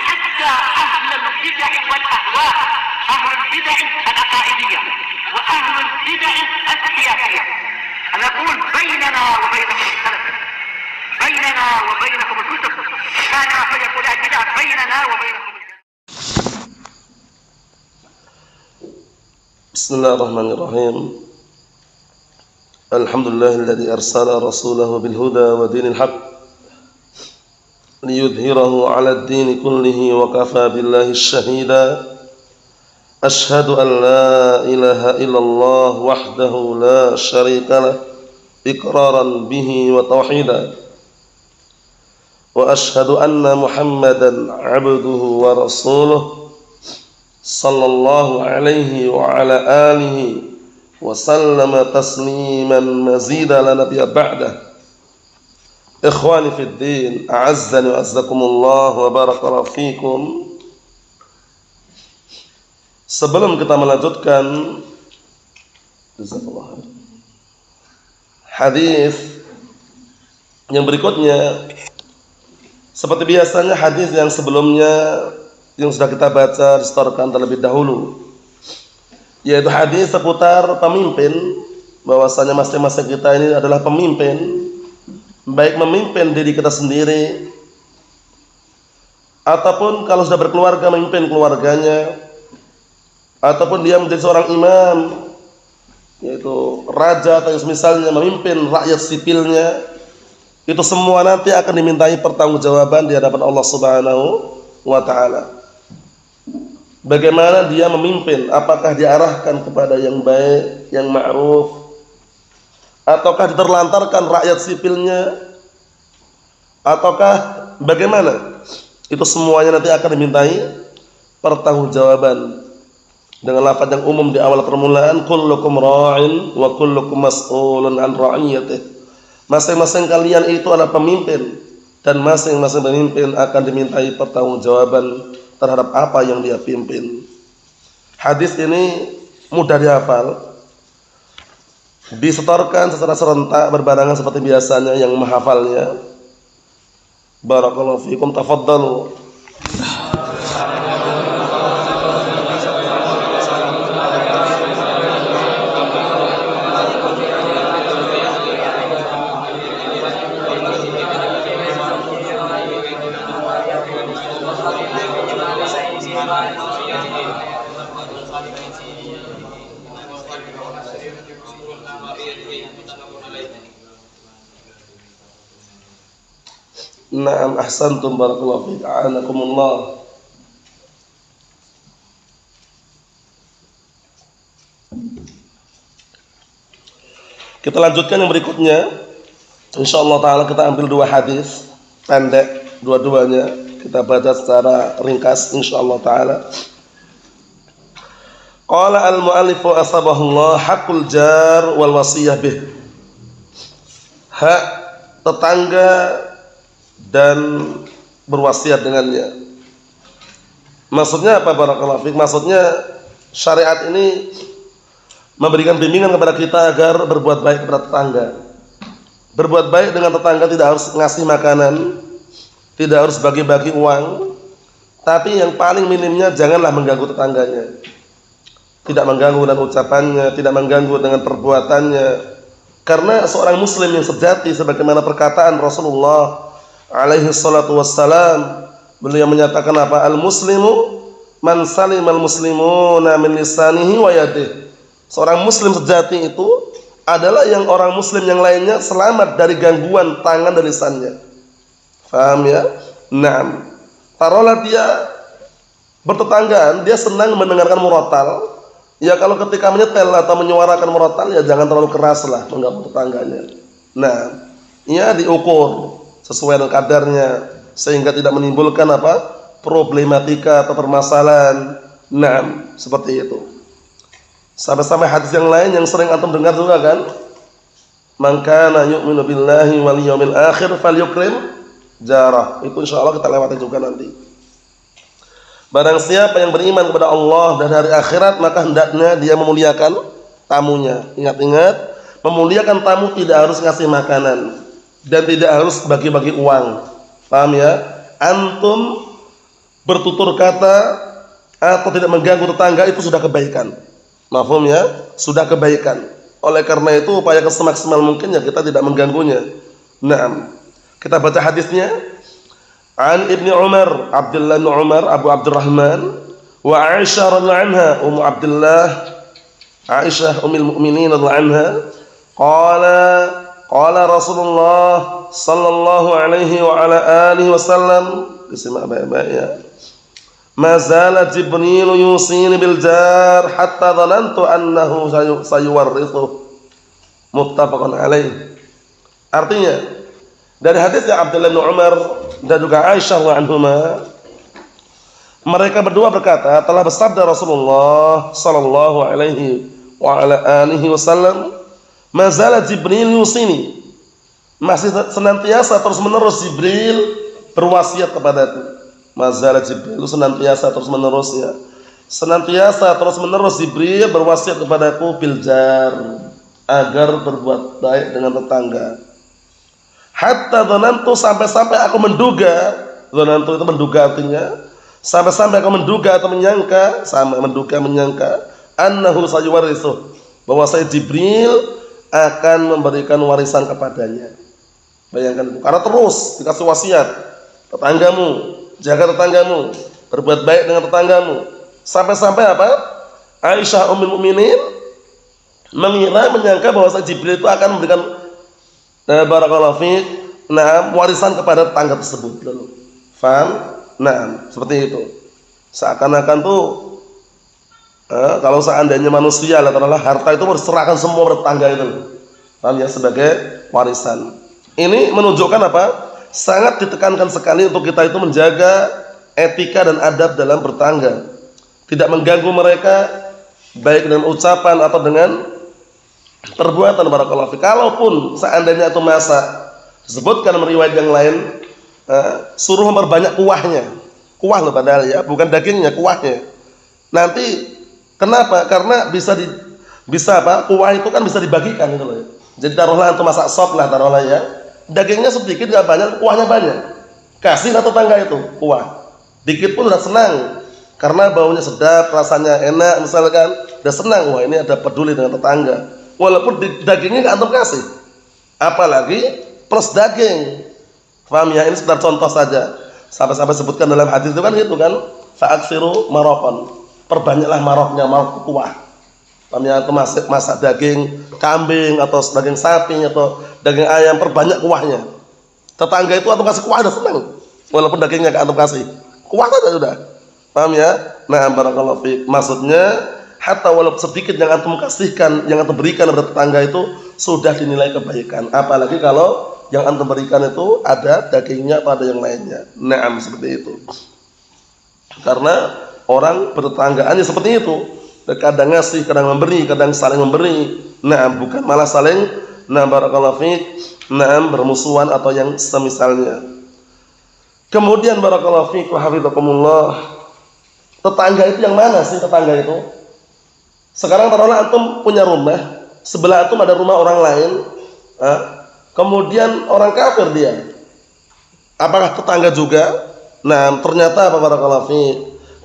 حتى أهل البدع والأهواء، أهل البدع العقائدية وأهل البدع السياسية. أنا أقول بيننا وبينكم السلف، بيننا وبينكم الكتب، كان فيقول البدع بيننا وبينكم. بسم الله الرحمن الرحيم. الحمد لله الذي أرسل رسوله بالهدى ودين الحق ليظهره على الدين كله وكفى بالله الشهيدا. أشهد أن لا إله إلا الله وحده لا شريك له إقرارا به وتوحيدا، وأشهد أن محمدا عبده ورسوله صلى الله عليه وعلى آله وسلم تسليما مزيدا لا نبي بعده. إخواني في الدين، أعزني وأعزكم الله وبارك فيكم. Sebelum kita melanjutkan hadis yang berikutnya, seperti biasanya hadis yang sebelumnya yang sudah kita baca disetorkan terlebih dahulu, yaitu hadis seputar pemimpin, bahwasanya masing-masing kita ini adalah pemimpin, baik memimpin diri kita sendiri ataupun kalau sudah berkeluarga memimpin keluarganya, ataupun dia menjadi seorang imam, yaitu raja atau misalnya memimpin rakyat sipilnya. Itu semua nanti akan dimintai pertanggungjawaban di hadapan Allah Subhanahu wa ta'ala. Bagaimana dia memimpin, apakah diarahkan kepada yang baik, yang ma'ruf, ataukah diterlantarkan rakyat sipilnya, ataukah bagaimana? Itu semuanya nanti akan dimintai pertanggungjawaban dengan lafaz yang umum di awal permulaan, kullukum ra'in wa kullukum mas'ulun an ra'iyatih. Masing-masing kalian itu adalah pemimpin, dan masing-masing pemimpin akan dimintai pertanggungjawaban terhadap apa yang dia pimpin. Hadis ini mudah dihafal, disetorkan secara serentak berbarengan seperti biasanya yang menghafalnya. Barakallahu fiikum, tafaddalu. Na'am, ahsantum, barakallahu fiik, a'anakumullah. Kita lanjutkan yang berikutnya. Insyaallah taala kita ambil dua hadis pendek, dua-duanya kita baca secara ringkas insyaallah taala. Qala al-mu'allifu asbahullah haqqul jar wal wasiyah bih. Hak tetangga dan berwasiat dengannya. Maksudnya apa barakallahu fiik? Maksudnya syariat ini memberikan bimbingan kepada kita agar berbuat baik kepada tetangga. Berbuat baik dengan tetangga tidak harus ngasih makanan, tidak harus bagi-bagi uang, tapi yang paling minimnya janganlah mengganggu tetangganya. Tidak mengganggu dengan ucapannya, tidak mengganggu dengan perbuatannya. Karena seorang muslim yang sejati sebagaimana perkataan Rasulullah alaihi salatu wassalam, beliau menyatakan apa? Al-muslimu man salimal muslimuna min lisanihi wa yadihi. Seorang muslim sejati itu adalah yang orang muslim yang lainnya selamat dari gangguan tangan dan lisannya. Faham ya? Naam. Taruhlah dia bertetanggaan, dia senang mendengarkan murotal. Ya kalau ketika menyetel atau menyuarakan murotal, ya jangan terlalu keras lah mengganggu tetangganya. Nah, ia diukur sesuai dengan kadarnya sehingga tidak menimbulkan apa? Problematika atau permasalahan. Nah, seperti itu. Sampai-sampai hadis yang lain yang sering antum dengar juga kan? Man kana yu'minu billahi wal yawmil akhir falyukrim jarah. Itu insyaallah kita lewati juga nanti. Barang siapa yang beriman kepada Allah dan hari akhirat, maka hendaknya dia memuliakan tamunya. Ingat-ingat, memuliakan tamu tidak harus ngasih makanan dan tidak harus bagi-bagi uang. Paham ya? Antum bertutur kata atau tidak mengganggu tetangga itu sudah kebaikan. Mafhum ya? Sudah kebaikan. Oleh karena itu upaya semaksimal mungkin ya kita tidak mengganggunya. Naam. Kita baca hadisnya. An Ibnu Umar, Abdullah bin Umar, Abu Abdurrahman, wa Aisyah radhiyallahu anha, Ummu Abdullah, Aisyah ummul mukminin radhiyallahu anha, qala Rasulullah sallallahu alaihi wa ala alihi wasallam, disimak baik-baik ya. Ma zala Jibril yusini bil jar hatta dhanantu annahu sayuwarrithu. Muttafaqun alaih. Artinya dari hadisnya Abdullah bin Umar dan juga Aisyah radhiyallahu anhuma, mereka berdua berkata, telah bersabda Rasulullah sallallahu alaihi wa ala alihi wasallam, ma zala Jibril yusini, masih senantiasa terus-menerus Jibril berwasiat kepadaku. Mazal Jibril senantiasa terus-menerus ya. Senantiasa terus-menerus Jibril berwasiat kepadaku bil jar, agar berbuat baik dengan tetangga. Hatta dhanantu, sampai-sampai aku menduga, dhanantu itu menduga artinya, sampai-sampai aku menduga atau menyangka, menyangka annahu sayuwarithu, bahwa saya Jibril akan memberikan warisan kepadanya. Bayangkan itu, karena terus dikasih wasiat, tetanggamu, jaga tetanggamu, berbuat baik dengan tetanggamu. Sampai-sampai apa? Aisyah ummul mukminin menyangka bahwa Jibril itu akan memberikan barakallahu fiik, warisan kepada tetangga tersebut. Faham? Nah, seperti itu. Seakan-akan tuh kalau seandainya manusia adalah harta itu berserahkan semua pada tetangga itu. Paham ya, sebagai warisan. Ini menunjukkan apa? Sangat ditekankan sekali untuk kita itu menjaga etika dan adab dalam bertangga. Tidak mengganggu mereka baik dengan ucapan atau dengan perbuatan. Barakallahu fiik. Kalaupun seandainya itu masak, disebutkan riwayat yang lain, suruh memperbanyak kuahnya. Kuah loh padahal ya, bukan dagingnya, kuahnya. Nanti kenapa? Karena bisa apa? Kuah itu kan bisa dibagikan gitu loh. Jadi taruhlah antum masak sop lah taruhlah ya. Dagingnya sedikit enggak banyak, kuahnya banyak. Kasih tetangga itu kuah. Dikit pun udah senang. Karena baunya sedap, rasanya enak misalkan, udah senang. Wah, ini ada peduli dengan tetangga. Walaupun dagingnya enggak antum kasih. Apalagi plus daging. Paham ya? Ini sekedar contoh saja. Sampai-sampai sebutkan dalam hadis itu kan fa'aksiru maraqan. Perbanyaklah maroknya, marok kuah. Paham ya? Itu masak daging kambing atau daging sapi atau daging ayam, perbanyak kuahnya. Tetangga itu antum kasih kuah udah senang. Walaupun dagingnya enggak antum kasih. Kuah saja sudah. Paham ya? Nah, barakallahu fiik. Maksudnya hatta walaupun sedikit yang antum kasihkan, yang antum berikan kepada tetangga itu sudah dinilai kebaikan. Apalagi kalau yang antum berikan itu ada dagingnya atau ada yang lainnya. Naam, seperti itu. Karena orang bertetanggaannya seperti itu. Kadang ngasih, kadang memberi, kadang saling memberi. Naam, bukan malah saling barakallahu fiik, bermusuhan atau yang semisalnya. Kemudian barakallahu fiik wa hafizakumullah. Tetangga itu yang mana sih tetangga itu? Sekarang taruhlah antum punya rumah, sebelah antum ada rumah orang lain, kemudian orang kafir dia. Apakah tetangga juga? Nah, ternyata apa barakallahu fiik?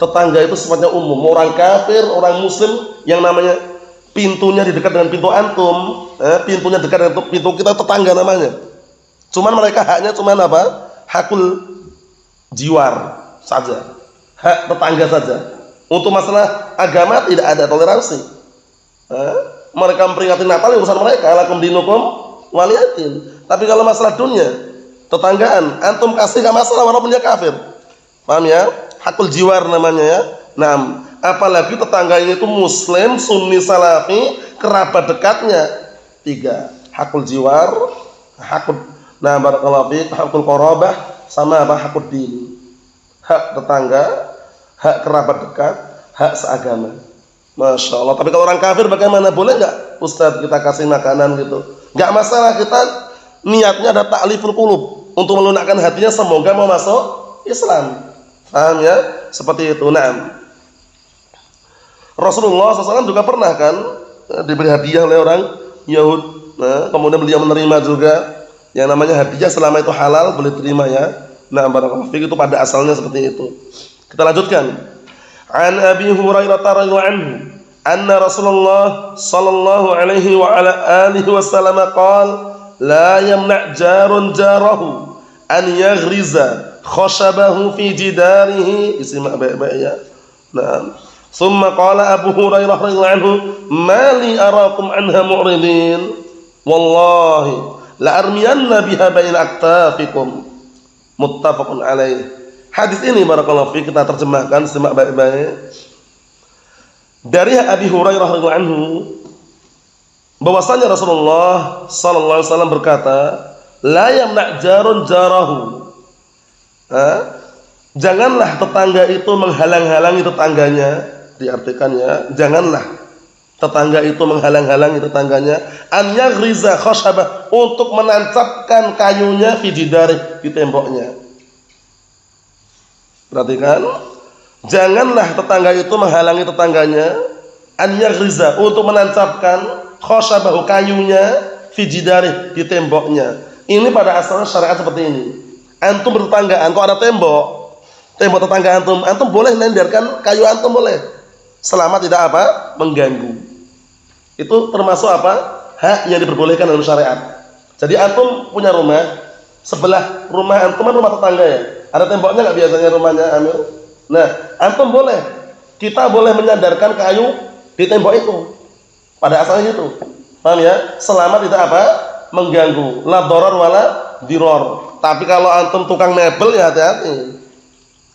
Tetangga itu sifatnya umum, orang kafir, orang muslim, yang namanya pintunya di dekat dengan pintu antum, pintunya dekat dengan pintu kita, tetangga namanya. Cuman mereka haknya cuman apa? Hakul jiwar saja. Hak tetangga saja. Untuk masalah agama tidak ada toleransi. Mereka memperingati Natal urusan mereka, lakum dinukum waliyatin. Tapi kalau masalah dunia, tetanggaan, antum kasih enggak masalah walaupun dia kafir. Paham ya? Hakul jiwar namanya ya. Nah, apalagi tetangganya itu muslim, sunni, salafi, kerabat dekatnya. 3. Hakul jiwar, hakul barakallahu fiik, hakul qarabah, sama apa? Hakul din. Hak tetangga, hak kerabat dekat, hak seagama. Masya Allah. Tapi kalau orang kafir bagaimana? Boleh nggak Ustaz kita kasih makanan gitu? Nggak masalah, kita niatnya ada ta'liful qulub, untuk melunakkan hatinya semoga mau masuk Islam. Paham ya? Seperti itu. Nah, Rasulullah SAW juga pernah kan diberi hadiah oleh orang Yahud. Nah, kemudian beliau menerima juga. Yang namanya hadiah selama itu halal boleh terima ya. Nah, barakallahu fiik, itu pada asalnya seperti itu. Kita lanjutkan. An Abi Hurairah radhiyallahu anhu anna Rasulullah sallallahu alaihi wa ala alihi wasallam qala la yamna' jarun jarahu an yaghriza khashabahu fi jidarihi. Isimak baik-baik ya. Nah, thumma qala Abu Hurairah radhiyallahu anhu ma li arakum anha mu'ridin wallahi la armiyanna biha baina aktafikum. Muttafaqun alaih. Hadis ini barakallahu fiik kita terjemahkan, simak baik-baik. Dari Abi Hurairah radhiyallahu anhu bahwasanya Rasulullah sallallahu alaihi wasallam berkata, la yamna' jarun jarahu. Janganlah tetangga itu menghalang-halangi tetangganya, diartikannya janganlah tetangga itu menghalang-halangi tetangganya an yaghriza khashabah, untuk menancapkan kayunya fi jidari, di temboknya. Perhatikan, janganlah tetangga itu menghalangi tetangganya an yaghriza, untuk menancapkan khashabahu, kayunya fi jidari, di temboknya. Ini pada asalnya syariat seperti ini. Antum bertetanggaan, kok ada tembok tetangga antum boleh menyandarkan kayu antum, boleh, selama tidak apa mengganggu. Itu termasuk apa? Hak yang diperbolehkan dalam syariat. Jadi antum punya rumah, sebelah rumah antum kan rumah tetangga ya. Ada temboknya nggak biasanya rumahnya, Amil? Nah, antum boleh, kita boleh menyandarkan kayu di tembok itu. Pada asalnya itu, paham ya? Selama tidak apa mengganggu. La darar wala diror. Tapi kalau antum tukang mebel ya hati-hati.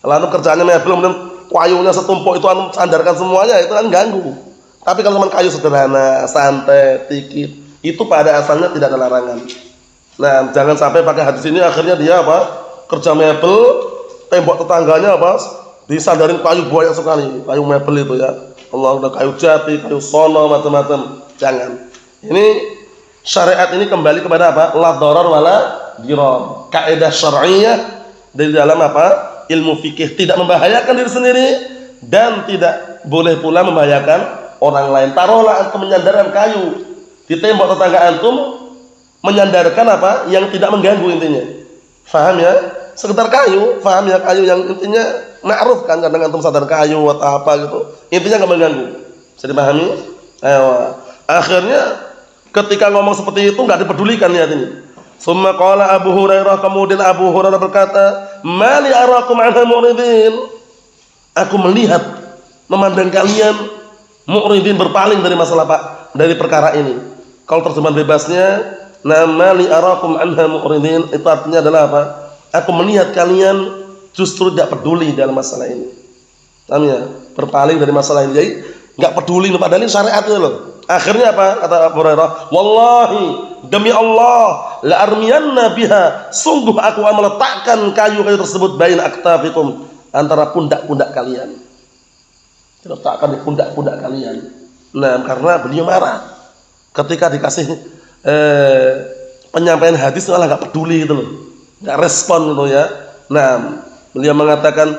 Kalau antum kerjanya mebel, kemudian kayunya setumpuk itu antum sandarkan semuanya, itu kan ganggu. Tapi kalau cuma kayu sederhana, santai, dikit, itu pada asalnya tidak ada larangan. Nah, jangan sampai pakai hadis ini akhirnya dia apa? Kerja mebel, tembok tetangganya apa? Disandarin kayu banyak sekali, kayu mebel itu ya. Allah, udah kayu jati, kayu sono, macam-macam. Jangan. Ini syariat ini kembali kepada apa? La darar wala dirar. Kaidah syar'iyyah dari dalam apa? Ilmu fikih, tidak membahayakan diri sendiri dan tidak boleh pula membahayakan orang lain. Taruhlah antum menyandarkan kayu di tembok tetangga antum, menyandarkan apa? Yang tidak mengganggu intinya. Faham ya? Sekedar kayu, faham ya? Kayu yang intinya ma'ruf kan, kadang antum sadar kayu atau apa gitu. Intinya enggak mengganggu. Bisa dipahami? Ayo. Akhirnya ketika ngomong seperti itu enggak dipedulikan, lihat ini. Summa qala Abu Hurairah, kemudian Abu Hurairah berkata, "Ma li arakum anha mu'ridin." Aku melihat, memandang kalian mu'ridin, berpaling dari masalah dari perkara ini. Kalau terjemahan bebasnya, "Ma li arakum anha mu'ridin," itu artinya adalah apa? Aku melihat kalian justru tidak peduli dalam masalah ini. Paham ya? Berpaling dari masalah ini. Jadi enggak peduli, padahal ini syariat itu loh. Akhirnya apa kata Abu Hurairah? Wallahi, demi Allah, la armiyanna biha, sungguh aku akan meletakkan kayu-kayu tersebut bain aktafikum, antara pundak-pundak kalian. Diletakkan di pundak-pundak kalian. Nah, karena beliau marah ketika dikasih penyampaian hadis malah enggak peduli gitu loh. Enggak respon gitu ya. Nah, beliau mengatakan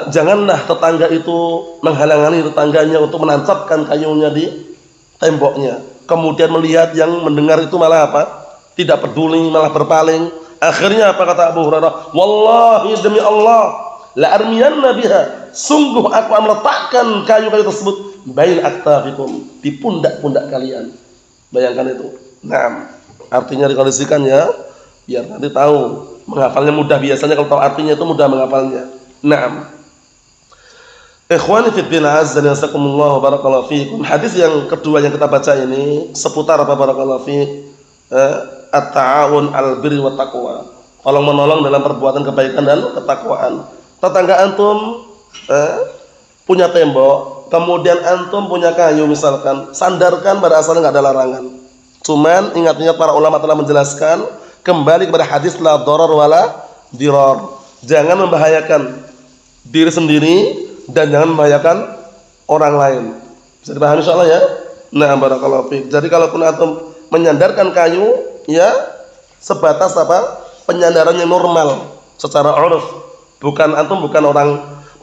janganlah tetangga itu menghalangi tetangganya untuk menancapkan kayunya di temboknya. Kemudian melihat yang mendengar itu malah apa? Tidak peduli, malah berpaling. Akhirnya apa kata Abu Hurairah? Wallahi, demi Allah, la armiyanna biha, sungguh aku akan meletakkan kayu-kayu tersebut bain aktafikum, di pundak-pundak kalian. Bayangkan itu. Nah, artinya dikondisikan ya, biar nanti tahu. Menghafalnya mudah, biasanya kalau tahu artinya itu mudah menghafalnya. Nah, ikhwani fid din, azza wa jazakumullah, barakallahu fiikum. Hadis yang kedua yang kita baca ini seputar apa, barakallahu fiik? At-ta'awun al-birri wa taqwa. Tolong-menolong dalam perbuatan kebaikan dan ketakwaan. Tetangga antum punya tembok, kemudian antum punya kayu misalkan, sandarkan, pada asalnya enggak ada larangan. Cuman ingat-ingat para ulama telah menjelaskan kembali kepada hadis la darar wala dirar. Jangan membahayakan diri sendiri dan jangan membahayakan orang lain. Bisa dipahami insyaallah ya? Nah, barakallahu fiik. Jadi kalaupun antum menyandarkan kayu, ya sebatas apa? Penyandaran yang normal secara uruf. Bukan antum bukan orang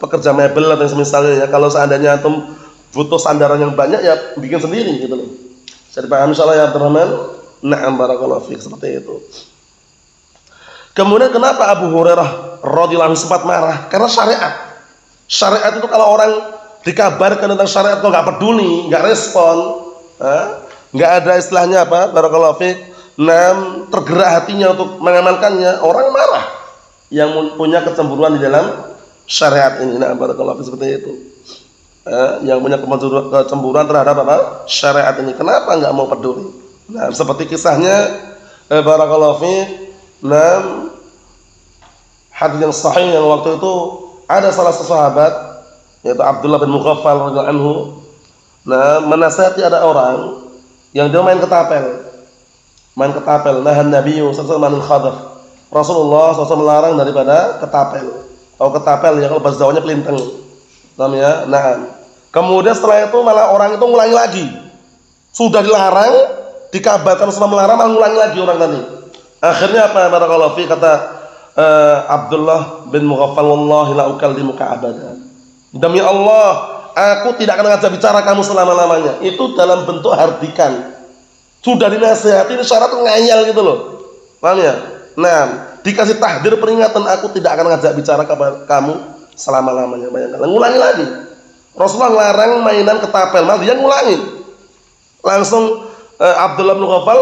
pekerja mebel atau semisalnya ya. Kalau seandainya antum butuh sandaran yang banyak ya bikin sendiri gitu loh. Bisa dipahami insyaallah ya, Abdurrahman? Na'am, barakallahu fiik, seperti itu. Kemudian kenapa Abu Hurairah radhiyallahu anhu sempat marah? Karena syariat. Syariat itu kalau orang dikabarkan tentang syariat kok nggak peduli, nggak respon, nggak ada istilahnya apa, barakallahu fiik, tergerak hatinya untuk mengamalkannya, orang marah. Yang punya kecemburuan di dalam syariat ini, barakallahu fiik, seperti itu. Yang punya kecemburuan terhadap apa? Syariat ini. Kenapa nggak mau peduli? Nah, seperti kisahnya barakallahu fiik, hadis yang sahih yang waktu itu ada salah satu sahabat yaitu Abdullah bin Mughaffal radhiyallahu anhu. Menasihati ada orang yang dia main ketapel. Nahan Nabi sallallahu alaihi wasallam khadaf. Rasulullah SAW melarang daripada ketapel. Kalau ketapel ya kalau bahasa Jawanya pelintang. Namanya. Kemudian setelah itu malah orang itu ngulangi lagi. Sudah dilarang, dikabarkan Rasulullah melarang, malah ngulangi lagi orang tadi. Akhirnya apa? Barakallahu fi, kata Abdullah bin Mughaffal, wallahi la ukallimuka abada. Demi Allah, aku tidak akan ngajak bicara kamu selama-lamanya. Itu dalam bentuk hardikan. Sudah dinasihati, ini syarat ngayal gitu loh. Paham ya? Dikasih tahdir peringatan, aku tidak akan ngajak bicara kamu selama-lamanya. Bayangkan, ngulangi lagi. Rasulullah larang mainan ketapel, malah dia ngulangi. Langsung Abdullah bin Mughaffal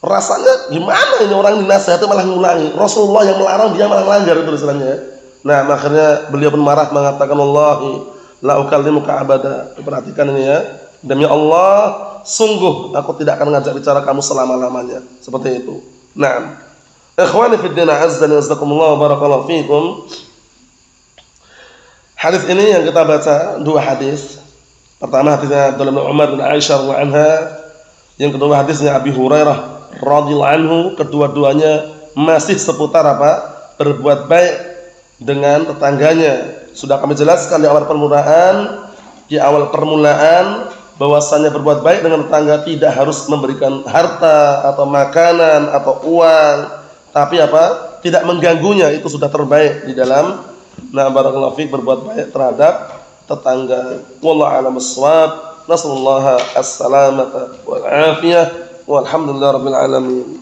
rasanya gimana ini, orang dinasihati malah ngulangi. Rasulullah yang melarang, dia malah melanggar, itu istilahnya. Akhirnya beliau pun marah mengatakan, wallahi la ukallimuka abada. Perhatikan ini ya. Demi Allah, sungguh aku tidak akan ngajak bicara kamu selama-lamanya. Seperti itu. Ikhwani fid din, azza wa jazakumullah wa barakallahu fikum. Hadis ini yang kita baca dua hadis. Pertama hadisnya Abdullah bin Umar bin Aisyah radhiyallahu anha. Yang kedua hadisnya Abi Hurairah radhiyallahu anhu. Kedua-duanya masih seputar apa? Berbuat baik dengan tetangganya. Sudah kami jelaskan di awal permulaan bahwasanya berbuat baik dengan tetangga tidak harus memberikan harta atau makanan atau uang, tapi apa? Tidak mengganggunya, itu sudah terbaik di dalam barakallahu fiik berbuat baik terhadap tetangga. Wallahu a'lam bissawab. Nasallallahu as-salamata wal afiyah. Walhamdulillahirabbil alamin.